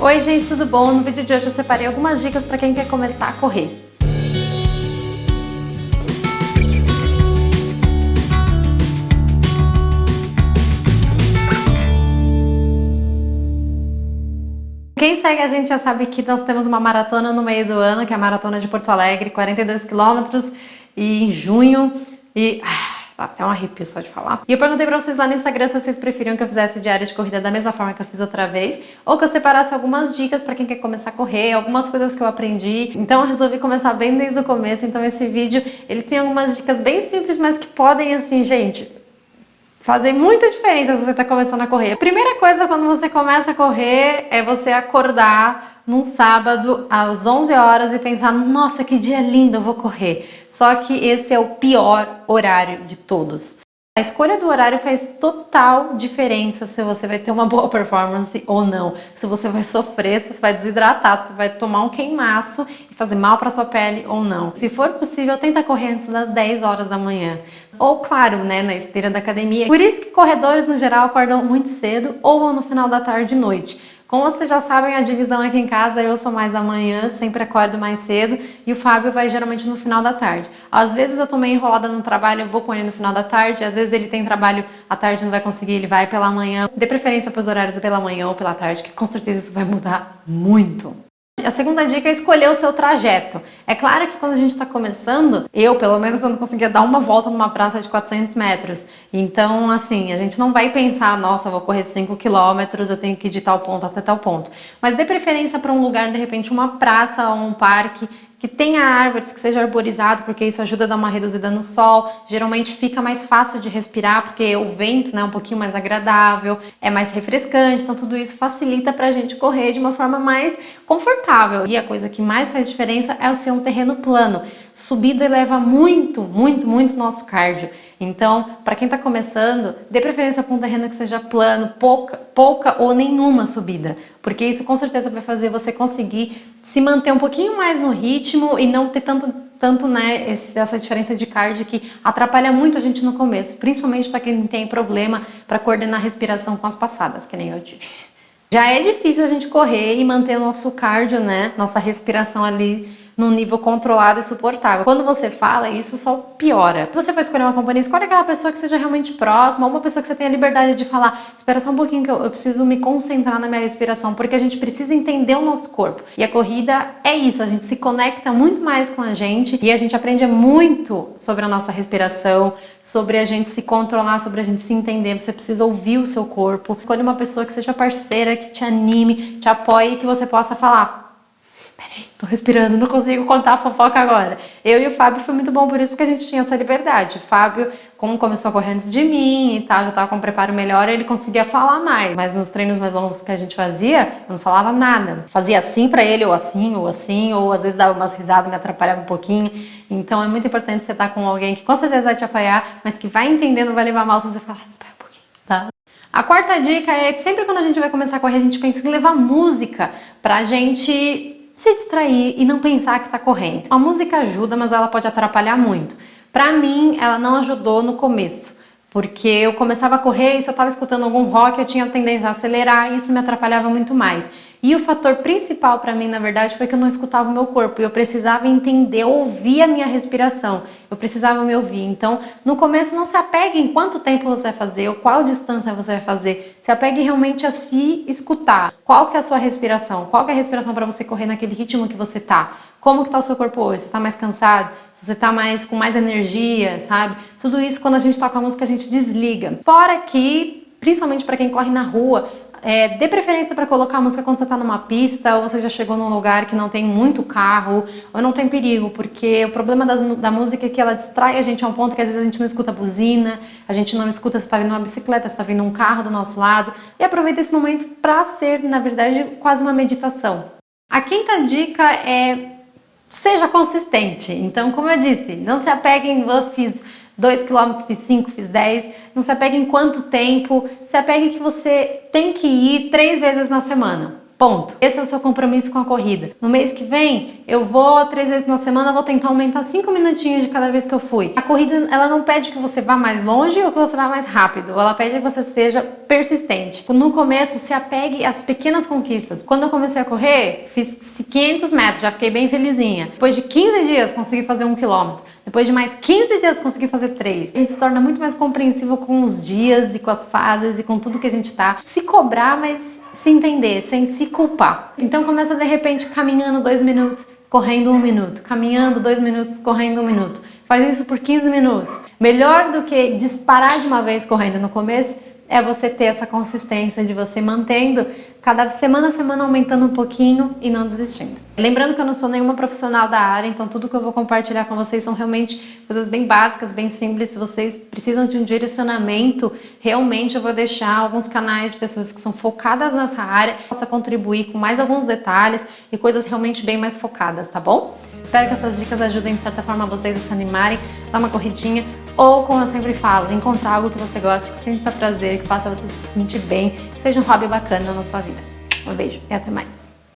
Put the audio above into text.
Oi gente, tudo bom? No vídeo de hoje eu separei algumas dicas para quem quer começar a correr. Quem segue a gente já sabe que nós temos uma maratona no meio do ano, que é a Maratona de Porto Alegre, 42 quilômetros, e em junho, dá até um arrepio só de falar. E eu perguntei pra vocês lá no Instagram se vocês preferiam que eu fizesse o diário de corrida da mesma forma que eu fiz outra vez, ou que eu separasse algumas dicas pra quem quer começar a correr, algumas coisas que eu aprendi. Então eu resolvi começar bem desde o começo, então esse vídeo, ele tem algumas dicas bem simples, mas que podem, assim, gente, fazer muita diferença se você está começando a correr. A primeira coisa quando você começa a correr é você acordar num sábado às 11 horas e pensar, nossa, que dia lindo, eu vou correr. Só que esse é o pior horário de todos. A escolha do horário faz total diferença se você vai ter uma boa performance ou não. Se você vai sofrer, se você vai desidratar, se você vai tomar um queimaço e fazer mal para sua pele ou não. Se for possível, tenta correr antes das 10 horas da manhã. Ou, claro, né, na esteira da academia. Por isso que corredores, no geral, acordam muito cedo ou no final da tarde e noite. Como vocês já sabem, a divisão aqui em casa, eu sou mais da manhã, sempre acordo mais cedo, e o Fábio vai geralmente no final da tarde. Às vezes eu tô meio enrolada no trabalho, eu vou com ele no final da tarde, às vezes ele tem trabalho à tarde, não vai conseguir, ele vai pela manhã. Dê preferência para os horários pela manhã ou pela tarde, que com certeza isso vai mudar muito. A segunda dica é escolher o seu trajeto. É claro que quando a gente está começando, eu, pelo menos, eu não conseguia dar uma volta numa praça de 400 metros. Então, assim, a gente não vai pensar, nossa, eu vou correr 5 quilômetros, eu tenho que ir de tal ponto até tal ponto. Mas dê preferência para um lugar, de repente, uma praça ou um parque que tenha árvores, que seja arborizado, porque isso ajuda a dar uma reduzida no sol. Geralmente fica mais fácil de respirar, porque o vento, né, é um pouquinho mais agradável, é mais refrescante, então tudo isso facilita pra gente correr de uma forma mais confortável. E a coisa que mais faz diferença é o ser um terreno plano. Subida eleva muito nosso cardio. Então, para quem está começando, dê preferência para um terreno que seja plano, pouca ou nenhuma subida, porque isso com certeza vai fazer você conseguir se manter um pouquinho mais no ritmo e não ter tanto né, essa diferença de cardio que atrapalha muito a gente no começo, principalmente para quem tem problema para coordenar a respiração com as passadas, que nem eu tive. Já é difícil a gente correr e manter o nosso cardio, né, nossa respiração ali num nível controlado e suportável. Quando você fala, isso só piora. Se você for escolher uma companhia, escolhe aquela pessoa que seja realmente próxima, ou uma pessoa que você tenha liberdade de falar, espera só um pouquinho que eu preciso me concentrar na minha respiração, porque a gente precisa entender o nosso corpo. E a corrida é isso, a gente se conecta muito mais com a gente e a gente aprende muito sobre a nossa respiração, sobre a gente se controlar, sobre a gente se entender. Você precisa ouvir o seu corpo. Escolhe uma pessoa que seja parceira, que te anime, te apoie e que você possa falar, peraí, tô respirando, não consigo contar a fofoca agora. Eu e o Fábio foi muito bom por isso, porque a gente tinha essa liberdade. O Fábio, como começou a correr antes de mim e tal, já tava com um preparo melhor, ele conseguia falar mais. Mas nos treinos mais longos que a gente fazia, eu não falava nada. Fazia assim pra ele, ou assim, ou às vezes dava umas risadas, me atrapalhava um pouquinho. Então é muito importante você estar com alguém que com certeza vai te apoiar, mas que vai entender, não vai levar mal se você falar, espera um pouquinho, tá? A quarta dica é que sempre quando a gente vai começar a correr, a gente pensa em levar música pra gente se distrair e não pensar que tá correndo. A música ajuda, mas ela pode atrapalhar muito. Pra mim, ela não ajudou no começo, porque eu começava a correr e se eu tava escutando algum rock, eu tinha tendência a acelerar e isso me atrapalhava muito mais. E o fator principal para mim, na verdade, foi que eu não escutava o meu corpo e eu precisava entender, ouvir a minha respiração. Eu precisava me ouvir. Então, no começo, não se apegue em quanto tempo você vai fazer ou qual distância você vai fazer. Se apegue realmente a se escutar. Qual que é a sua respiração? Qual que é a respiração para você correr naquele ritmo que você tá? Como que tá o seu corpo hoje? Você tá mais cansado? Se você tá com mais energia, sabe? Tudo isso, quando a gente toca a música, a gente desliga. Fora que, principalmente para quem corre na rua, dê preferência para colocar a música quando você está numa pista ou você já chegou num lugar que não tem muito carro ou não tem perigo, porque o problema da música é que ela distrai a gente a um ponto que às vezes a gente não escuta a buzina, a gente não escuta se está vindo uma bicicleta, se está vindo um carro do nosso lado, e aproveita esse momento para ser, na verdade, quase uma meditação. A quinta dica é seja consistente. Então, como eu disse, não se apegue em eu fiz 2 km, fiz 5, fiz 10, não se apegue em quanto tempo, se apegue que você tem que ir 3 vezes na semana. Ponto. Esse é o seu compromisso com a corrida. No mês que vem, eu vou 3 vezes na semana, vou tentar aumentar 5 minutinhos de cada vez que eu fui. A corrida, ela não pede que você vá mais longe ou que você vá mais rápido. Ela pede que você seja persistente. No começo, se apegue às pequenas conquistas. Quando eu comecei a correr, fiz 500 metros, já fiquei bem felizinha. Depois de 15 dias, consegui fazer 1 quilômetro. Depois de mais 15 dias, consegui fazer 3. A gente se torna muito mais compreensível com os dias e com as fases e com tudo que a gente tá. Se cobrar, mas se entender, sem se culpar. Então começa de repente caminhando 2 minutos, correndo 1 minuto. Caminhando 2 minutos, correndo 1 minuto. Faz isso por 15 minutos. Melhor do que disparar de uma vez correndo no começo, é você ter essa consistência de você mantendo cada semana a semana, aumentando um pouquinho e não desistindo. Lembrando que eu não sou nenhuma profissional da área, então tudo que eu vou compartilhar com vocês são realmente coisas bem básicas, bem simples. Se vocês precisam de um direcionamento, realmente eu vou deixar alguns canais de pessoas que são focadas nessa área, possa contribuir com mais alguns detalhes e coisas realmente bem mais focadas, tá bom? Espero que essas dicas ajudem de certa forma vocês a se animarem, dar uma corridinha ou, como eu sempre falo, encontrar algo que você goste, que sinta prazer, que faça você se sentir bem, que seja um hobby bacana na sua vida. Um beijo e até mais!